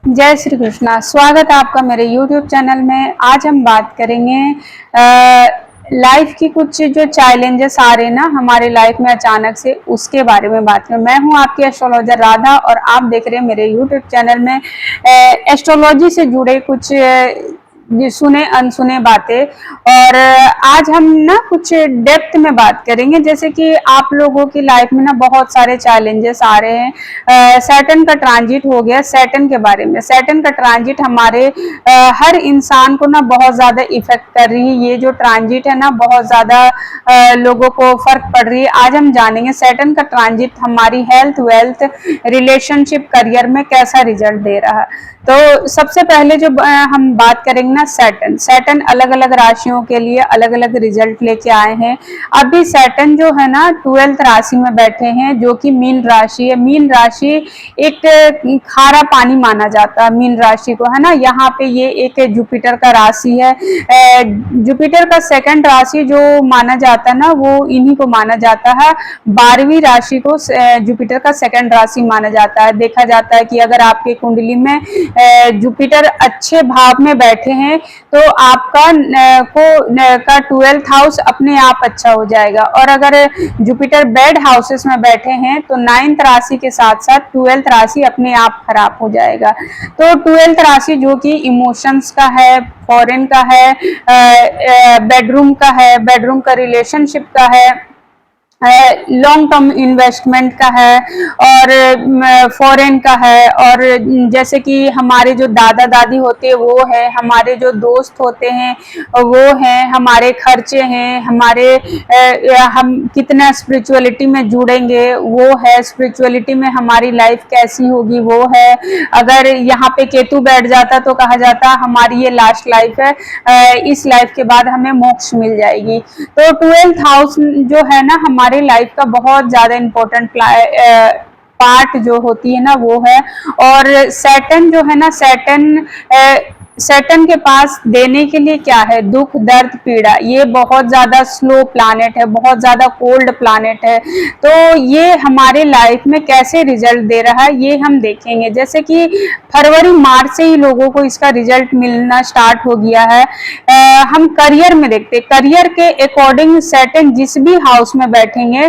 जय श्री कृष्णा। स्वागत है आपका मेरे YouTube चैनल में। आज हम बात करेंगे लाइफ की कुछ जो चैलेंजेस आ रहे हैं ना हमारे लाइफ में अचानक से, उसके बारे में बात करें। मैं हूं आपकी एस्ट्रोलॉजर राधा और आप देख रहे हैं मेरे YouTube चैनल में एस्ट्रोलॉजी से जुड़े कुछ सुने अनसुने बातें। और आज हम ना कुछ डेप्थ में बात करेंगे, जैसे कि आप लोगों की लाइफ में ना बहुत सारे चैलेंजेस आ रहे हैं। सैटर्न का ट्रांजिट हो गया। सैटर्न के बारे में, सैटर्न का ट्रांजिट हमारे हर इंसान को ना बहुत ज्यादा इफेक्ट कर रही है। ये जो ट्रांजिट है ना बहुत ज्यादा लोगों को फर्क पड़ रही है। आज हम जानेंगे सैटर्न का ट्रांजिट हमारी हेल्थ, वेल्थ, रिलेशनशिप, करियर में कैसा रिजल्ट दे रहा है। तो सबसे पहले जो हम बात करेंगे ना सैटर्न, सैटर्न अलग अलग राशियों के लिए अलग अलग रिजल्ट लेके आए हैं। अभी सैटर्न जो है ना 12th राशि में बैठे हैं, जो कि मीन राशि है। मीन राशि एक खारा पानी माना जाता है मीन राशि को, है ना। यहाँ पे ये एक जुपिटर का राशि है। जुपिटर का सेकंड राशि जो माना जाता है ना वो इन्हीं को माना जाता है। 12वीं राशि को जुपिटर का सेकंड राशि माना जाता है। देखा जाता है कि अगर आपके कुंडली में जुपिटर अच्छे भाव में बैठे हैं तो आपका का 12th हाउस अपने आप अच्छा हो जाएगा। और अगर जुपिटर बैड हाउसेस में बैठे हैं तो 9th राशि के साथ साथ 12th राशि अपने आप खराब हो जाएगा। तो 12th राशि जो कि इमोशंस का है, फॉरेन का है, बेडरूम का है, बेडरूम का रिलेशनशिप का है, लॉन्ग टर्म इन्वेस्टमेंट का है और फॉरेन का है। और जैसे कि हमारे जो दादा दादी होते हैं वो है, हमारे जो दोस्त होते हैं वो हैं, हमारे खर्चे हैं, हमारे हम कितना स्पिरिचुअलिटी में जुड़ेंगे वो है, स्पिरिचुअलिटी में हमारी लाइफ कैसी होगी वो है। अगर यहाँ पे केतु बैठ जाता तो कहा जाता हमारी ये लास्ट लाइफ है, इस लाइफ के बाद हमें मोक्ष मिल जाएगी। तो 12th हाउस जो है ना हमारे लाइफ का बहुत ज्यादा इंपॉर्टेंट पार्ट जो होती है ना वो है। और सैटर्न जो है ना, सैटर्न के पास देने के लिए क्या है? दुख, दर्द, पीड़ा। ये बहुत ज्यादा स्लो प्लैनेट है, बहुत ज्यादा कोल्ड प्लैनेट है। तो ये हमारे लाइफ में कैसे रिजल्ट दे रहा है ये हम देखेंगे। जैसे कि फरवरी मार्च से ही लोगों को इसका रिजल्ट मिलना स्टार्ट हो गया है। हम करियर में देखते हैं, करियर के अकॉर्डिंग सैटर्न जिस भी हाउस में बैठेंगे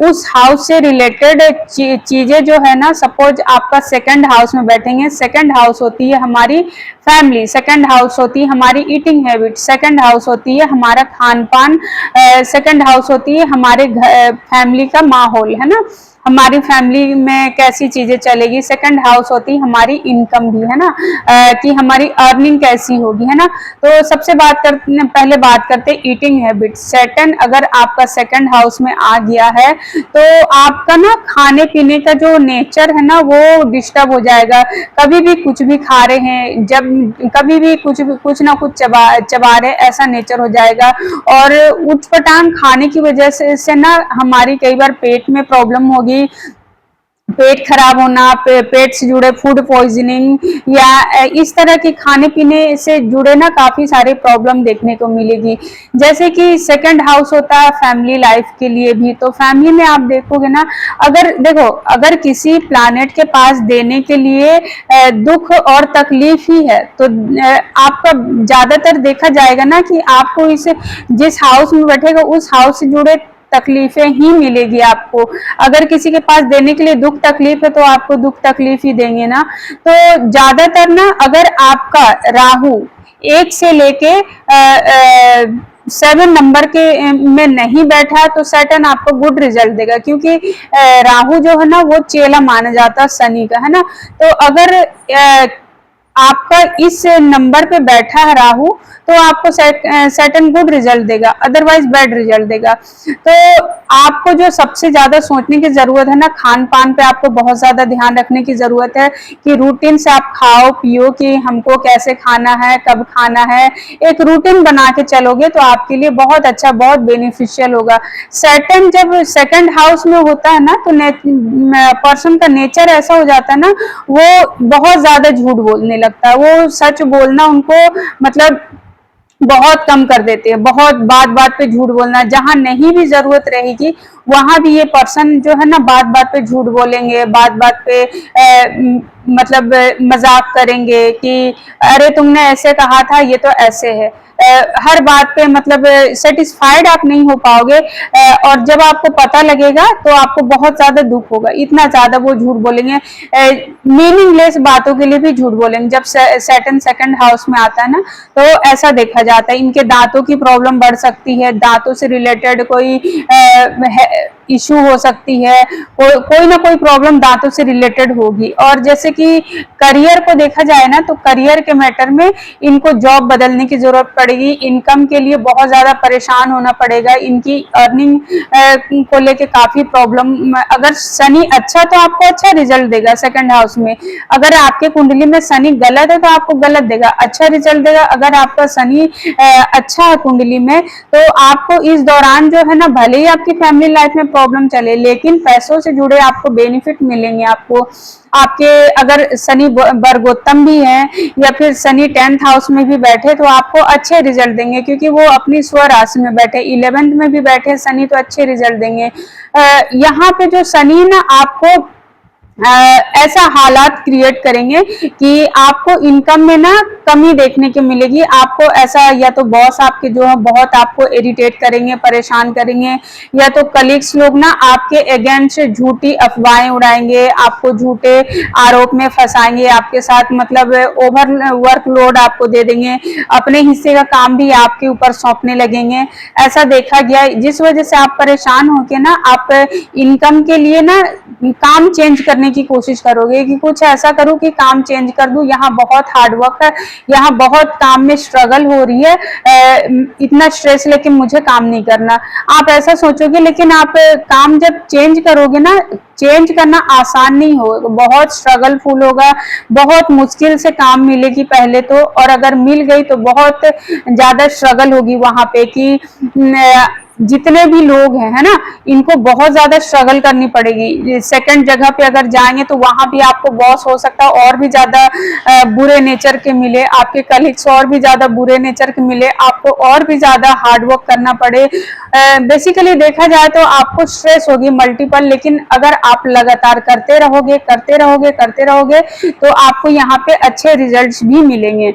उस हाउस से रिलेटेड चीजें जो है ना, सपोज आपका सेकंड हाउस में बैठेंगे, सेकंड हाउस होती है हमारी फैमिली, सेकंड हाउस होती है हमारी ईटिंग हैबिट, सेकंड हाउस होती है हमारा खान पान, सेकंड हाउस होती है हमारे फैमिली का माहौल, है ना, हमारी फैमिली में कैसी चीजें चलेगी। सेकंड हाउस होती है हमारी इनकम भी, है ना, कि हमारी अर्निंग कैसी होगी, है ना। तो सबसे पहले बात करते हैं ईटिंग हैबिट। सैटर्न अगर आपका सेकंड हाउस में आ गया है तो आपका ना खाने पीने का जो नेचर है ना वो डिस्टर्ब हो जाएगा। कभी भी कुछ भी खा रहे हैं, जब कभी भी कुछ ना कुछ चबा रहे, ऐसा नेचर हो जाएगा। और उठपटांग खाने की वजह से ना हमारी कई बार पेट में प्रॉब्लम होगी, पेट खराब होना, पेट से जुड़े फूड पॉइजनिंग या इस तरह के खाने पीने से जुड़े ना काफी सारे प्रॉब्लम देखने को मिलेगी। जैसे कि सेकंड हाउस होता है फैमिली लाइफ के लिए भी। तो फैमिली में आप देखोगे ना, अगर किसी प्लैनेट के पास देने के लिए दुख और तकलीफ ही है तो आपका ज्यादातर देखा जाएगा ना कि आपको जिस हाउस में बैठेगा उस हाउस से जुड़े तकलीफें ही मिलेगी आपको। अगर किसी के पास देने के लिए दुख तकलीफ है तो आपको दुख तकलीफ ही देंगे ना। तो ज्यादातर ना अगर आपका राहु 1 से लेके 7 नंबर के में नहीं बैठा तो सैटर्न आपको गुड रिजल्ट देगा, क्योंकि राहु जो है ना वो चेला माना जाता है शनि का, है ना। तो अगर आपका इस नंबर पे बैठा है राहु तो आपको सैटर्न गुड रिजल्ट देगा, अदरवाइज बैड रिजल्ट देगा। तो आपको जो सबसे ज्यादा सोचने की जरूरत है ना, खान पान पे आपको बहुत ज्यादा ध्यान रखने की जरूरत है कि रूटीन से आप खाओ पियो, कि हमको कैसे खाना है, कब खाना है। एक रूटीन बना के चलोगे तो आपके लिए बहुत अच्छा, बहुत बेनिफिशियल होगा। सैटर्न जब सेकंड हाउस में होता है ना तो पर्सन का नेचर ऐसा हो जाता है ना, वो बहुत ज्यादा झूठ बोलने लगता है। वो सच बोलना उनको मतलब बहुत कम कर देते हैं। बहुत बात बात पे झूठ बोलना, जहां नहीं भी जरूरत रहेगी वहां भी ये पर्सन जो है ना बात बात पे झूठ बोलेंगे, बात बात पे मतलब मजाक करेंगे कि अरे तुमने ऐसे कहा था, ये तो ऐसे है। हर बात पे मतलब सेटिस्फाइड आप नहीं हो पाओगे, और जब आपको पता लगेगा तो आपको बहुत ज्यादा दुख होगा। इतना ज्यादा वो झूठ बोलेंगे, मीनिंगलेस बातों के लिए भी झूठ बोलेंगे। जब सैटर्न सेकंड हाउस में आता है ना, तो ऐसा देखा जाता है। इनके दांतों की प्रॉब्लम बढ़ सकती है, दांतों से रिलेटेड कोई इशू हो सकती है, कोई ना कोई प्रॉब्लम दांतों से रिलेटेड होगी। और जैसे कि करियर को देखा जाए ना, तो करियर के मैटर में इनको जॉब बदलने की जरूरत पड़ेगी, इनकम के लिए बहुत ज्यादा परेशान होना पड़ेगा, इनकी अर्निंग को लेके काफी प्रॉब्लम। अगर शनि अच्छा तो आपको अच्छा रिजल्ट देगा सेकंड हाउस में, अगर आपके कुंडली में शनि गलत है तो आपको गलत देगा, अच्छा रिजल्ट देगा। अगर आपका शनि अच्छा है कुंडली में, तो आपको इस दौरान जो है ना, भले ही आपकी फैमिली लाइफ में प्रॉब्लम चले, लेकिन पैसों से जुड़े आपको बेनिफिट मिलेंगे। आपको आपके अगर शनि वर्गोत्तम भी है या फिर शनि 10th हाउस में भी बैठे तो आपको अच्छे रिजल्ट देंगे, क्योंकि वो अपनी स्व राशि में बैठे। 11th में भी बैठे शनि तो अच्छे रिजल्ट देंगे। यहाँ पे जो शनि ना आपको ऐसा हालात क्रिएट करेंगे कि आपको इनकम में ना कमी देखने को मिलेगी। आपको ऐसा, या तो बॉस आपके जो है बहुत आपको इरिटेट करेंगे, परेशान करेंगे, या तो कलीग्स लोग ना आपके अगेंस्ट झूठी अफवाहें उड़ाएंगे, आपको झूठे आरोप में फंसाएंगे, आपके साथ मतलब ओवर वर्कलोड आपको दे देंगे, अपने हिस्से का काम भी आपके ऊपर सौंपने लगेंगे। ऐसा देखा गया, जिस वजह से आप परेशान होके ना आप इनकम के लिए ना काम चेंज करने की कोशिश करोगे कि कुछ ऐसा करूं कि काम चेंज कर दूं, यहाँ बहुत हार्डवर्क है, यहाँ बहुत काम में स्ट्रगल हो रही है, इतना स्ट्रेस लेके मुझे काम नहीं करना, आप ऐसा सोचोगे। लेकिन आप काम जब चेंज करोगे ना, चेंज करना आसान नहीं होगा, बहुत स्ट्रगलफुल होगा, बहुत मुश्किल से काम मिलेगी पहले तो, और अगर मिल गई तो बहुत ज्यादा स्ट्रगल होगी वहां पे कि जितने भी लोग हैं, है ना, इनको बहुत ज्यादा स्ट्रगल करनी पड़ेगी। सेकंड जगह पे अगर जाएंगे तो वहां भी आपको बॉस हो सकता है और भी ज्यादा बुरे नेचर के मिले, आपके कलीग्स और भी ज्यादा बुरे नेचर के मिले, आपको और भी ज्यादा हार्डवर्क करना पड़े। बेसिकली देखा जाए तो आपको स्ट्रेस होगी मल्टीपल, लेकिन अगर आप लगातार करते रहोगे करते रहोगे करते रहोगे तो आपको यहाँ पे अच्छे रिजल्ट्स भी मिलेंगे।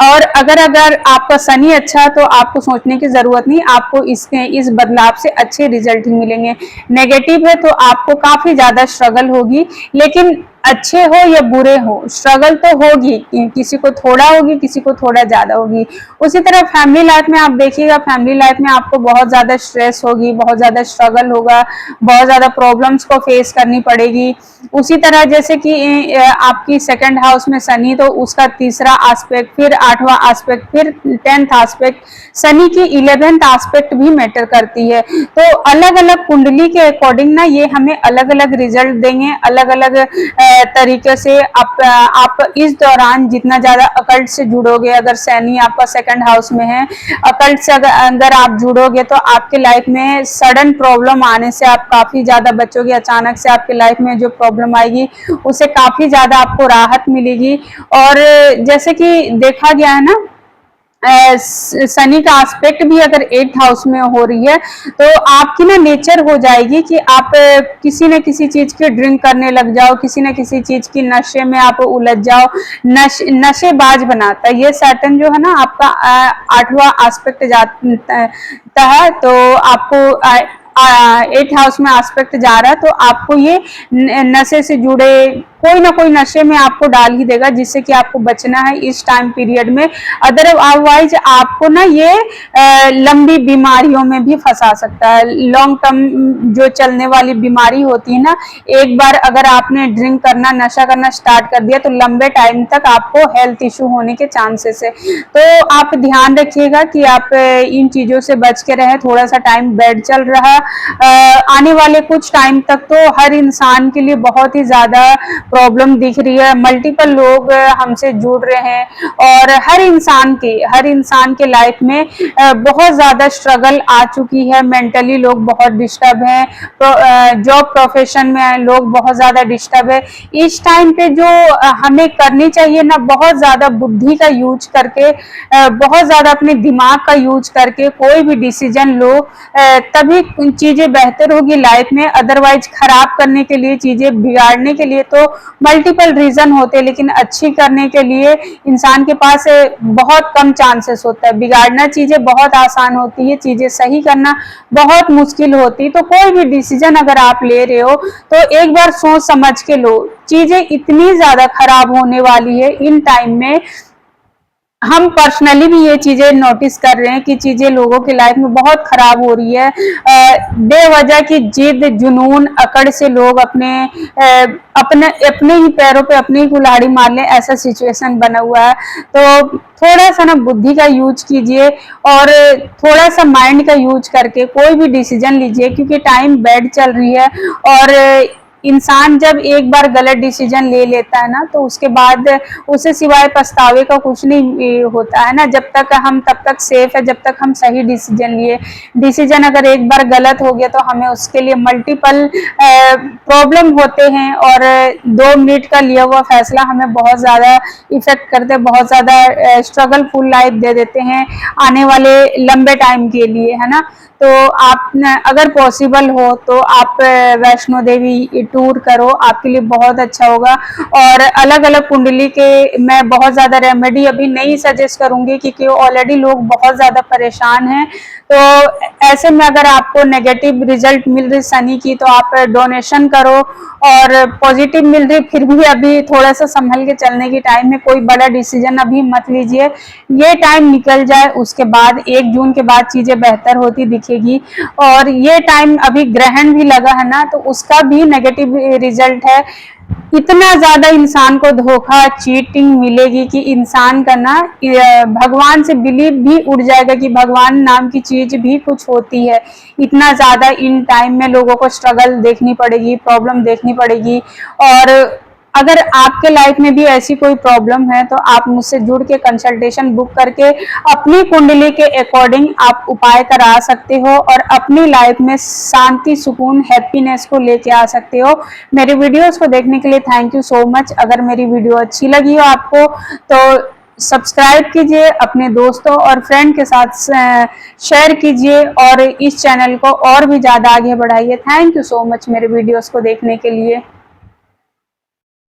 और अगर आपका शनि अच्छा है तो आपको सोचने की जरूरत नहीं, आपको इस बदलाव से अच्छे रिजल्ट मिलेंगे। नेगेटिव है तो आपको काफी ज्यादा स्ट्रगल होगी, लेकिन अच्छे हो या बुरे हो स्ट्रगल तो होगी, किसी को थोड़ा होगी, किसी को थोड़ा ज्यादा होगी। उसी तरह फैमिली लाइफ में आप देखिएगा, फैमिली लाइफ में आपको बहुत ज्यादा स्ट्रेस होगी, बहुत ज्यादा स्ट्रगल होगा, बहुत ज्यादा प्रॉब्लम्स को फेस करनी पड़ेगी। उसी तरह जैसे कि आपकी सेकंड हाउस में शनि, तो उसका तीसरा एस्पेक्ट, फिर 8वां एस्पेक्ट, फिर 10th एस्पेक्ट, शनि की 11th एस्पेक्ट भी मैटर करती है। तो अलग अलग कुंडली के अकॉर्डिंग ना ये हमें अलग अलग रिजल्ट देंगे, अलग अलग तरीके से। आप इस दौरान जितना ज्यादा अकल्ट से जुड़ोगे, अगर शनि आपका सेकंड हाउस में है, अकल्ट से अगर आप जुड़ोगे तो आपके लाइफ में सडन प्रॉब्लम आने से आप काफी ज्यादा बचोगे। अचानक से आपके लाइफ में जो प्रॉब्लम आएगी उससे काफी ज्यादा आपको राहत मिलेगी। और जैसे कि देखा गया है ना, शनि का एस्पेक्ट भी अगर 8th हाउस में हो रही है तो आपकी ना नेचर हो जाएगी कि आप किसी न किसी चीज की ड्रिंक करने लग जाओ, किसी न किसी चीज की नशे में आप उलझ जाओ, नशेबाज बनाता है ये सैटर्न जो है ना आपका 8वां एस्पेक्ट जाता है। तो आपको 8th हाउस में एस्पेक्ट जा रहा है तो आपको ये नशे से जुड़े कोई ना कोई नशे में आपको डाल ही देगा, जिससे कि आपको बचना है इस टाइम पीरियड में। अदरवाइज आपको ना ये लंबी बीमारियों में भी फंसा सकता है। लॉन्ग टर्म जो चलने वाली बीमारी होती है ना, एक बार अगर आपने ड्रिंक करना, नशा करना स्टार्ट कर दिया तो लंबे टाइम तक आपको हेल्थ इशू होने के चांसेस है। तो आप ध्यान रखिएगा कि आप इन चीजों से बच के रहें। थोड़ा सा टाइम बेड चल रहा, आने वाले कुछ टाइम तक तो हर इंसान के लिए बहुत ही ज्यादा प्रॉब्लम दिख रही है, मल्टीपल लोग हमसे जुड़ रहे हैं और हर इंसान के लाइफ में बहुत ज्यादा स्ट्रगल आ चुकी है। मेंटली लोग बहुत डिस्टर्ब हैं, जॉब प्रोफेशन में लोग बहुत ज्यादा डिस्टर्ब है। इस टाइम पे जो हमें करनी चाहिए ना, बहुत ज्यादा बुद्धि का यूज करके, बहुत ज्यादा अपने दिमाग का यूज करके कोई भी डिसीजन लो, तभी चीजें बेहतर होगी लाइफ में। अदरवाइज खराब करने के लिए, चीजें बिगाड़ने के लिए तो मल्टीपल रीजन होते हैं, लेकिन अच्छी करने के लिए इंसान के पास बहुत कम चांसेस होता है। बिगाड़ना चीजें बहुत आसान होती है, चीजें सही करना बहुत मुश्किल होती है। तो कोई भी डिसीजन अगर आप ले रहे हो तो एक बार सोच समझ के लो। चीजें इतनी ज्यादा खराब होने वाली है इन टाइम में, हम पर्सनली भी ये चीजें नोटिस कर रहे हैं कि चीजें लोगों की लाइफ में बहुत खराब हो रही है। बेवजह की जिद, जुनून, अकड़ से लोग अपने ही पैरों पे अपनी ही कुल्हाड़ी मार लें, ऐसा सिचुएशन बना हुआ है। तो थोड़ा सा ना बुद्धि का यूज कीजिए और थोड़ा सा माइंड का यूज करके कोई भी डिसीजन लीजिए, क्योंकि टाइम बैड चल रही है। और इंसान जब एक बार गलत डिसीजन ले लेता है ना, तो उसके बाद उसे सिवाय पछतावे का कुछ नहीं होता है ना। जब तक हम तब तक सेफ है, जब तक हम सही डिसीजन लिए। डिसीजन अगर एक बार गलत हो गया तो हमें उसके लिए मल्टीपल प्रॉब्लम होते हैं, और 2 मिनट का लिया हुआ फैसला हमें बहुत ज्यादा इफेक्ट करते, बहुत ज्यादा स्ट्रगल फुल लाइफ दे देते हैं आने वाले लंबे टाइम के लिए, है ना। तो आप अगर पॉसिबल हो तो आप वैष्णो देवी टूर करो, आपके लिए बहुत अच्छा होगा। और अलग अलग कुंडली के मैं बहुत ज्यादा रेमेडी अभी नहीं सजेस्ट करूंगी, क्योंकि ऑलरेडी लोग बहुत ज्यादा परेशान हैं। तो ऐसे में अगर आपको नेगेटिव रिजल्ट मिल रही शनि की, तो आप डोनेशन करो। और पॉजिटिव मिल रही, फिर भी अभी थोड़ा सा संभल के चलने की टाइम है, कोई बड़ा डिसीजन अभी मत लीजिए। ये टाइम निकल जाए, उसके बाद 1 जून के बाद चीजें बेहतर होती दिखेगी। और ये टाइम अभी ग्रहण भी लगा है ना, तो उसका भी नेगेटिव रिजल्ट है। इतना ज्यादा इंसान को धोखा, चीटिंग मिलेगी कि इंसान का ना भगवान से बिलीव भी उड़ जाएगा कि भगवान नाम की चीज भी कुछ होती है। इतना ज्यादा इन टाइम में लोगों को स्ट्रगल देखनी पड़ेगी, प्रॉब्लम देखनी पड़ेगी। और अगर आपके लाइफ में भी ऐसी कोई प्रॉब्लम है, तो आप मुझसे जुड़ के कंसल्टेशन बुक करके अपनी कुंडली के अकॉर्डिंग आप उपाय करा सकते हो, और अपनी लाइफ में शांति, सुकून, हैप्पीनेस को लेके आ सकते हो। मेरे वीडियोस को देखने के लिए थैंक यू सो मच। अगर मेरी वीडियो अच्छी लगी हो आपको, तो सब्सक्राइब कीजिए, अपने दोस्तों और फ्रेंड के साथ शेयर कीजिए, और इस चैनल को और भी ज़्यादा आगे बढ़ाइए। थैंक यू सो मच मेरे वीडियोस को देखने के लिए।